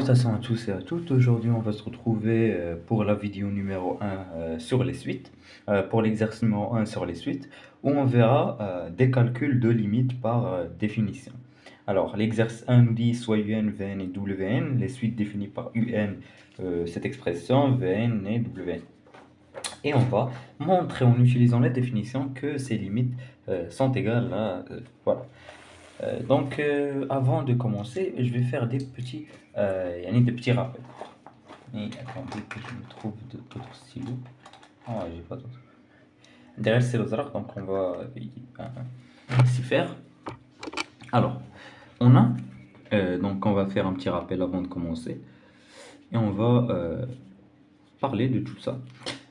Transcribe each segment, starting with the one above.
Salutations à tous et à toutes. Aujourd'hui, on va se retrouver pour la vidéo numéro 1 sur les suites, pour l'exercice numéro 1 sur les suites, où on verra des calculs de limites par définition. Alors, l'exercice 1 nous dit soit UN, Vn et Wn, les suites définies par UN, cette expression, Vn et Wn. Et on va montrer en utilisant les définitions que ces limites sont égales à... voilà. Avant de commencer, je vais faire des petits rappels. Et attendez que je me trouve d'autres stylos. Ah, j'ai pas d'autres. Derrière, c'est le zrak, donc on va s'y faire. Alors, on va faire un petit rappel avant de commencer. Et on va parler de tout ça.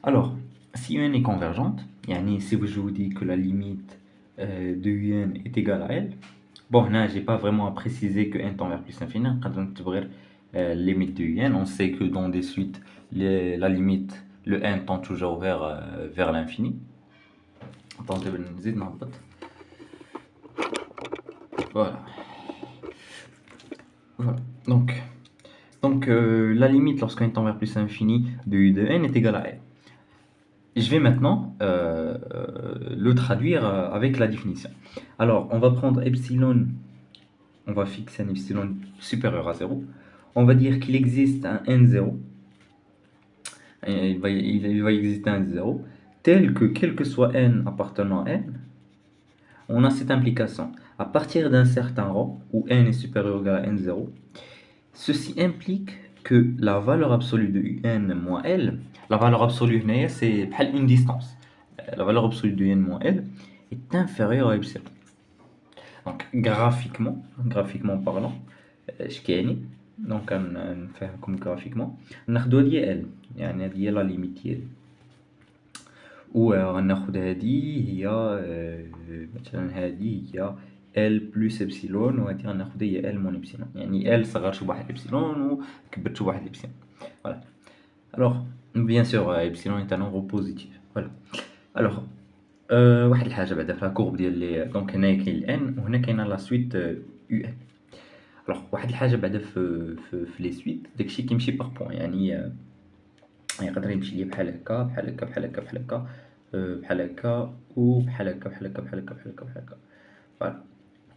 Alors, si UN est convergente, si je vous dis que la limite de UN est égale à L, bon, là, j'ai pas vraiment à préciser que n tend vers plus l'infini. Quand on ouvrir limite de n, on sait que dans des suites, la limite, le n tend toujours vers l'infini. Attendez, voilà. Voilà. La limite lorsqu'on tend vers plus l'infini de u de n est égale à l. Je vais maintenant le traduire avec la définition. Alors, on va prendre epsilon. On va fixer un epsilon supérieur à 0. On va dire qu'il existe un n0. Il va exister un 0, tel que quel que soit n appartenant à n, on a cette implication. À partir d'un certain rang, où n est supérieur ou égal à n0, ceci implique que la valeur absolue de un moins L, la valeur absolue c'est une distance. La valeur absolue de n moins L est inférieure à epsilon. Donc graphiquement parlant, donc نفهمكم graphiquement ناخدو هذه L، يعني هذه هي لا ليميت ديالي، وغناخد هذه هي مثلا هذه هي L بلس إبسيلون، وهذه غناخدها هي L مون إبسيلون، يعني L صغرت بواحد إبسيلون وكبرت بواحد إبسيلون. Voilà. Alors, bien sûr, إبسيلون est un nombre positif. Voilà. Alors, واحد الحاجة بعدا في الكورب ديال لي، دونك هنايا كاين الان وهنا كاينه لا سويت يو ان. الوغ واحد الحاجة بعدا في لي سويت، داكشي كيمشي باغ بوين، يعني يقدر يمشي ليا بحال هكا بحال هكا بحال هكا بحال هكا بحال هكا وبحال هكا بحال هكا بحال هكا بحال هكا بحال هكا. فوالا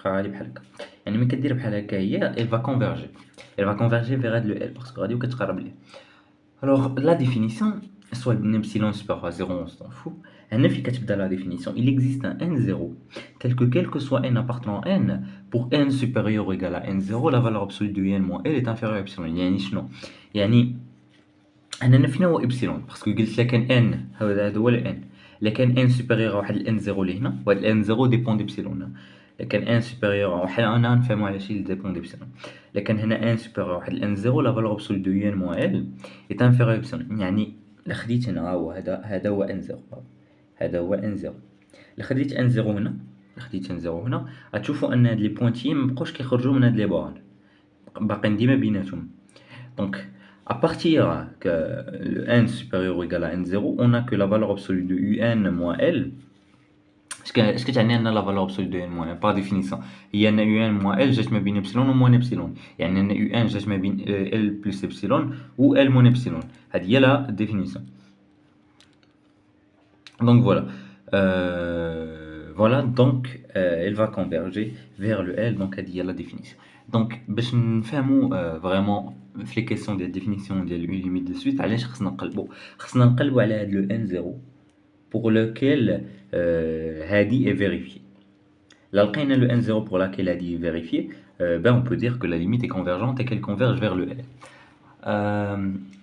بقى غادي بحال هكا، يعني ملي كدير بحال هكا هي elle va converger vers هاد لو ال باسكو غادي وكتقرب ليه. Alors la définition, soit un epsilon supérieur à 0, on s'en fout. Un f dans la définition, il existe un n0 tel que quel que soit n appartenant à n, pour n supérieur ou égal à n0, la valeur absolue de n moins l est inférieure à epsilon. يعني شنو؟ يعني أنا نفينا هو epsilon parce que قلت لك n هذا هو ال n، لكن n supérieur à واحد ال n0 اللي هنا، وهاد ال n0 dépend d'epsilon. لكن n supérieur à واحد أنا نفهمو على شي dépend d'epsilon. لكن هنا n supérieur à واحد ال n0 la valeur absolue de n moins l est inférieure à epsilon. يعني إلا خديت هنا هو هذا هو n0، هذا هو n0. إلا خديت n0 هنا، غتشوفوا أن هاد لي بوينتيين مبقاوش كيخرجوا من هاد لي بار، باقيين ديما بيناتهم. دونك à partir que le n supérieur ou égal à n0, on a que la valeur absolue de un moins l. اش كتعني ان لا فالور ابسولو دو ان موان با ديفينيسيون هي ان يو ان موان ال جات ما بين ابسيلون وموان ابسيلون، يعني ان يو ان جات ما بين ال بلس ابسيلون و ال موان ابسيلون، هذه هي لا ديفينيسيون. Donc voilà, donc elle va converger vers le L, donc هذه هي la définition. Donc باش نفهموا vraiment في les questions ديال définition ديال une limite de suite، علاش خصنا نقلبوا على هذا le n0 pour lequel هذه est vérifiée. Là, لقينا le n0 pour laquelle هذه est vérifiée، on peut dire que la limite est convergente et qu'elle converge vers le L.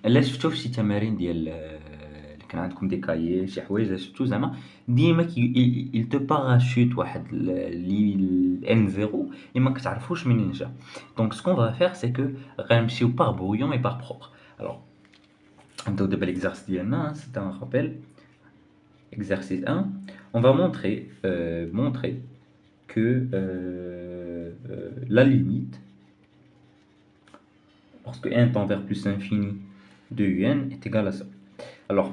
لا شفتوا في شي تمارين ديال كان عندكم دي كايي شي حوايج شفتوا زعما ديما il te parachute واحد ال n0 et ما كتعرفوش منين جا. Donc ce qu'on va faire c'est que غنمشيو par brouillon et par propre. Alors نبداو دابا l'exercice ديالنا، c'est un rappel. Exercice 1, on va montrer que la limite, lorsque n tend vers plus l'infini de un est égal à ça. Alors,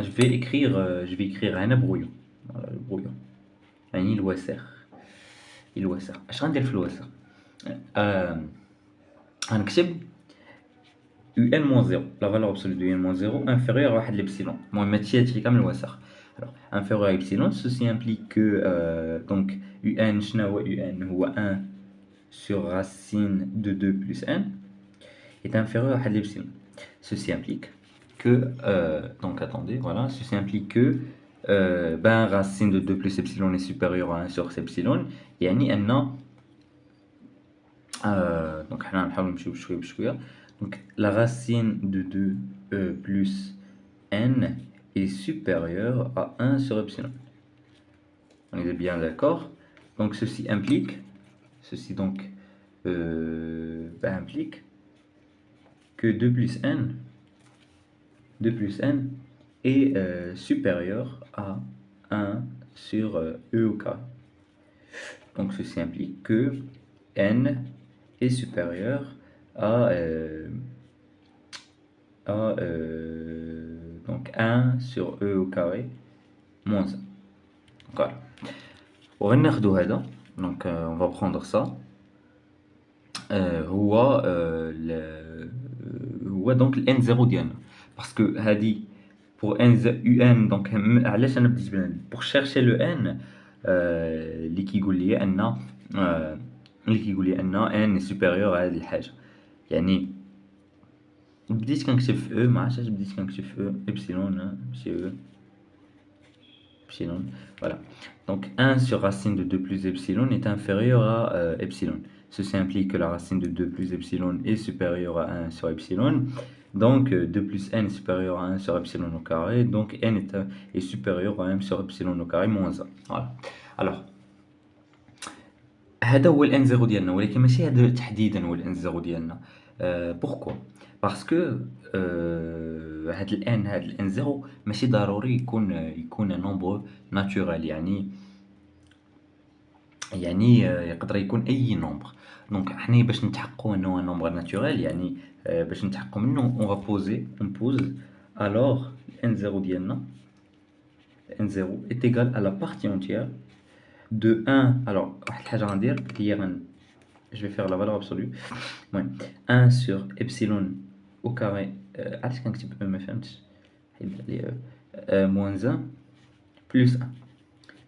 je vais écrire un brouillon. Voilà, le brouillon. Un الوسر. اش غندير في الوسر؟ غنكتب un moins 0, la valeur absolue de un moins 0 inférieure à 1 l'epsilon. Moi, ماشي هادشي كامل واسخ. Alors, inférieur à epsilon, ceci implique que donc un شنو هو un هو 1 sur racine de 2 plus n est inférieur à l'epsilon. Ceci implique que, donc attendez, voilà, ceci implique que ben racine de 2 plus epsilon est supérieure à 1 sur epsilon, يعني أن donc حنا نحاول نمشيو بشوية بشوية. Donc la racine de 2 plus n est supérieure à 1 sur epsilon. On est bien d'accord. Donc ceci implique implique que 2 plus n est supérieur à 1 sur e au carré. Donc ceci implique que n est supérieur à donc 1 sur e au carré moins 1. Voilà. وغناخدو هذا. Donc on va prendre ça. هو donc n0 ديالنا. Parce que هادي pour un donc علاش انا بديت pour chercher le n اللي كيقول لي ان n est supérieur à هذه الحاجه. يعني بديت كنكتب في e ما عرفتش بديت كنكتب في e epsilon ماشي e epsilon. Voilà. Donc 1 sur racine de 2 plus epsilon est inférieur à epsilon. Ceci implique que la racine de 2 plus epsilon est supérieure à 1 sur epsilon. Donc 2 plus n est supérieur à 1 sur epsilon au carré. Donc n est supérieur à 1 sur epsilon au carré moins 1. Voilà. Alors هذا هو الان 0 ديالنا، ولكن ماشي هذا تحديدا هو الان 0 ديالنا. بوركوا باسكو هاد الان 0 ماشي ضروري يكون نومبر ناتورال، يعني يقدر يكون اي نومبر. دونك حنا باش نتحققوا انه نومبر ناتورال، يعني باش نتحققوا منه اون بوز alors n0 ديالنا n0 est égal à la partie entière de 1. alors واحد الحاجه غندير هي je vais faire la valeur absolue. Ouais. 1 sur epsilon au carré علاش كنكتب ما فهمتش حيد لي moins 1 plus 1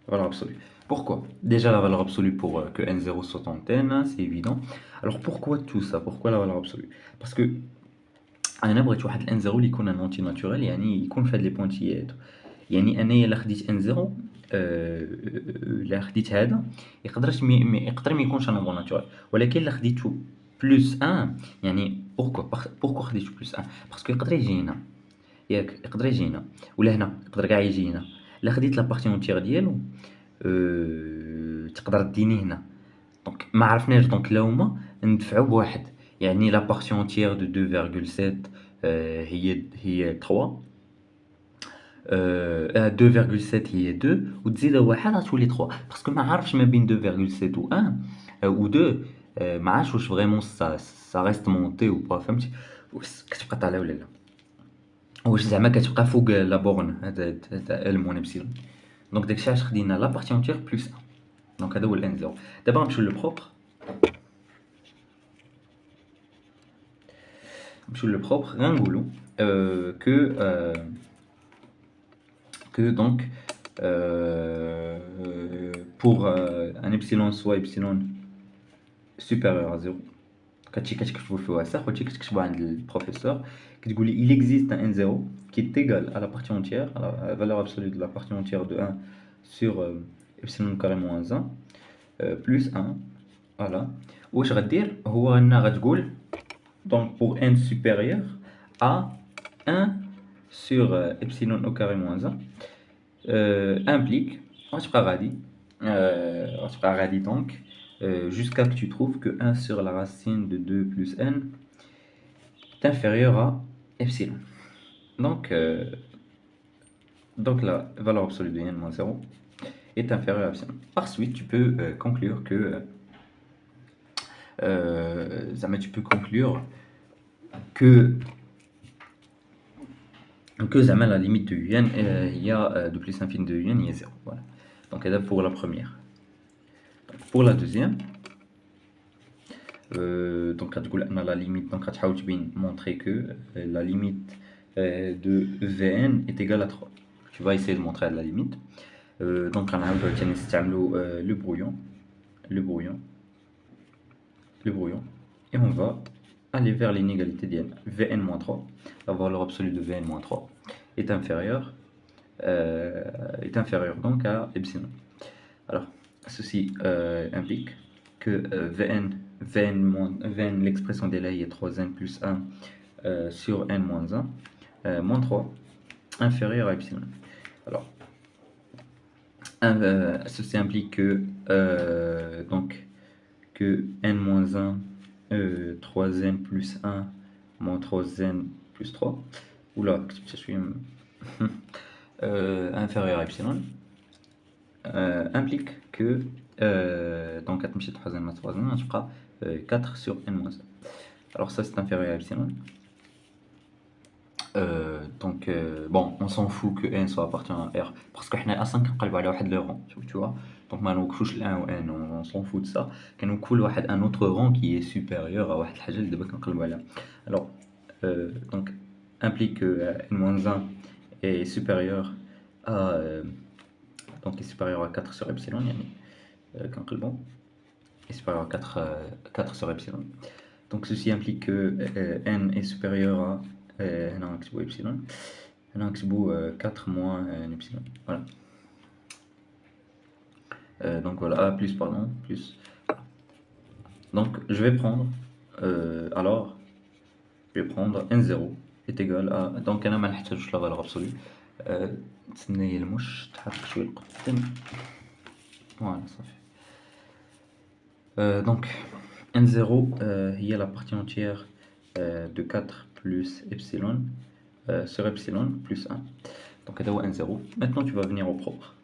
valeur absolue. Pourquoi? Déjà la valeur absolue pour que n0 soit antenne, c'est évident. Alors pourquoi tout ça? Pourquoi la valeur absolue? Parce que انا بغيت واحد n0 اللي يكون ان انتي ناتورال، يعني يكون في هاد لي بوانتيات. يعني انايا الا خديت n0 الا خديت هذا يقدر ما يكونش نومبر ناتورال، ولكن الا خديتو بلس 1 يعني بوركو خديتو بلس 1 باسكو يقدر يجي هنا، ياك يقدر يجي هنا ولا هنا، يقدر كاع يجي هنا. الا خديت لا بارتي اونتيير ديالو تقدر ديني هنا. دونك ما عرفناش، دونك لا هما ندفعو بواحد، يعني لا بارتي اونتيير دو 2.7 هي 3 2.7 هي 2 وتزيد واحد غتولي 3 باسكو ما عارفش ما بين 2.7 و 1 و 2 ما عارفش واش فريمون سا ريست مونتي و با، فهمتي؟ واش كتبقى طالعه ولا لا، واش زعما كتبقى فوق لا بورن هذا ال مون ابسيلون. دونك داكشي علاش خدينا لا بارتي اونتيير بلس 1. دونك هذا هو الان 0. دابا نمشيو لو بروبر. غنقولوا que donc pour un epsilon soit epsilon supérieur à 0 كتمشي كتكتبو في واسع وتمشي كتكتبو عند البروفيسور كتقول لي il existe un n0 qui est égal à la partie entière à la valeur absolue de la partie entière de 1 sur epsilon carré moins 1 plus 1. voilà. واش غدير هو ان غتقول donc pour n supérieur à 1 sur epsilon au carré moins 1 implique غتبقى غادي donc jusqu'à que tu trouves que 1 sur la racine de 2 plus n est inférieur à epsilon. Donc la valeur absolue de n moins 0 est inférieure à epsilon. Par suite, tu peux conclure que زعما la limite de un il y a de plus infini de un il y a 0. Voilà. Donc là pour la première. Donc, pour la deuxième, Donc on a la limite, donc montrer que la limite de Vn est égale à 3. Tu vas essayer de montrer la limite. Donc on a le brouillon, le brouillon, le brouillon, et on va aller vers l'inégalité d'N. Vn-3, la valeur absolue de Vn-3 est inférieure donc à epsilon. Alors, ceci implique que Vn, l'expression délai est 3n plus 1 sur n moins 1, moins 3, inférieur à epsilon. Alors, ceci implique que, que n moins 1, 3n plus 1, moins 3n plus 3, oula, je suis inférieur à epsilon, implique que donc 3n 3n, je fera 4 sur n moins 1. Alors ça c'est inférieur à epsilon. Donc bon, on s'en fout que n soit appartient à R parce que احنا اصلا كنقلبوا على واحد لو rang, tu vois. Donc ما نوقفوش ل 1 و n, on s'en fout de ça. كنوكل واحد un autre rang qui est supérieur à واحد الحاجه اللي دابا كنقلبوا عليها. Alors donc implique que n-1 est supérieur à donc est supérieur à 4 sur epsilon, يعني كنقلبوا est supérieur à 4 sur epsilon. Donc ceci implique que n est supérieur à هنا نكتبو epsilon, هنا نكتبو 4 moins epsilon. Voilà. Donc voilà, A plus, pardon, plus. Donc je vais prendre, alors, je vais prendre n0 est égal à, donc أنا ما نحتاجوش la valeur absolue. تسنى المش تحرك شوية لقدام. Voilà, ça fait. Donc n0 هي la partie entière de 4 plus epsilon sur epsilon plus 1. Donc هذا هو n0. Maintenant tu vas venir au propre.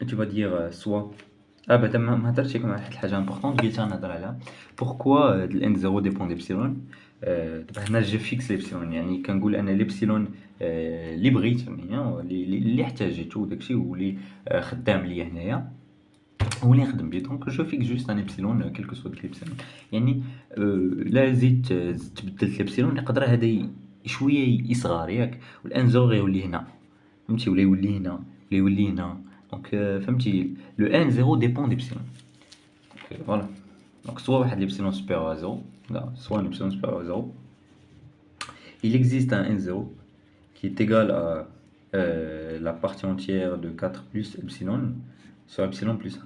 Et tu vas dire soit ما هضرتش لكم على واحد الحاجه امبورطونط قلت نهضر عليها. pourquoi n0 dépend d'epsilon. دابا هنا جو فيكس ليبسيلون، يعني كنقول انا ليبسيلون اللي بغيت اللي احتاجيتو داكشي هو اللي خدام ليا هنايا هو اللي نخدم بيه. دونك جو فيكس جوست ان ابسيلون كيلكو سوا ديك ليبسيلون، يعني لا زيدت تبدلت ليبسيلون يقدر هذا شويه يصغر ياك، والان زو غيولي هنا فهمتي، ولا يولي هنا ولا يولي هنا. دونك فهمتي لو ان زيرو ديبون ديبسيلون. فوالا دونك سوا واحد ليبسيلون سوبيريور ا زيرو، لا soit un epsilon supérieur à 0, il existe un n0 qui est égal à la partie entière de 4 plus epsilon sur epsilon plus 1.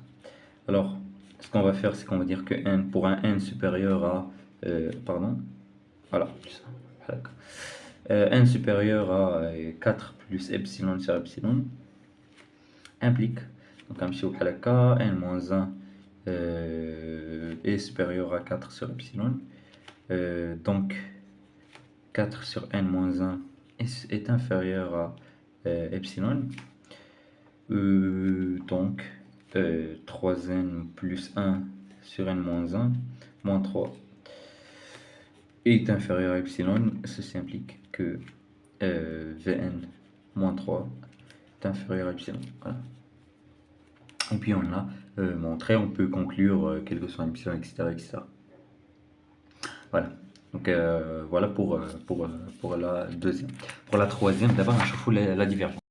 Alors, ce qu'on va faire, c'est qu'on va dire que n, pour un n supérieur à, pardon, voilà, plus 1, n supérieur à 4 plus epsilon sur epsilon implique, donc un petit n moins 1 est supérieur à 4 sur epsilon. Donc 4 sur n moins 1 est inférieur à epsilon. Donc 3n plus 1 sur n moins 1 moins 3 est inférieur à epsilon. Ceci implique que Vn moins 3 est inférieur à epsilon. Voilà. Et puis on a montré, on peut conclure quel que soit epsilon, etc., etc. Voilà. Donc voilà pour la deuxième. Pour la troisième, d'abord on chauffe la divergence.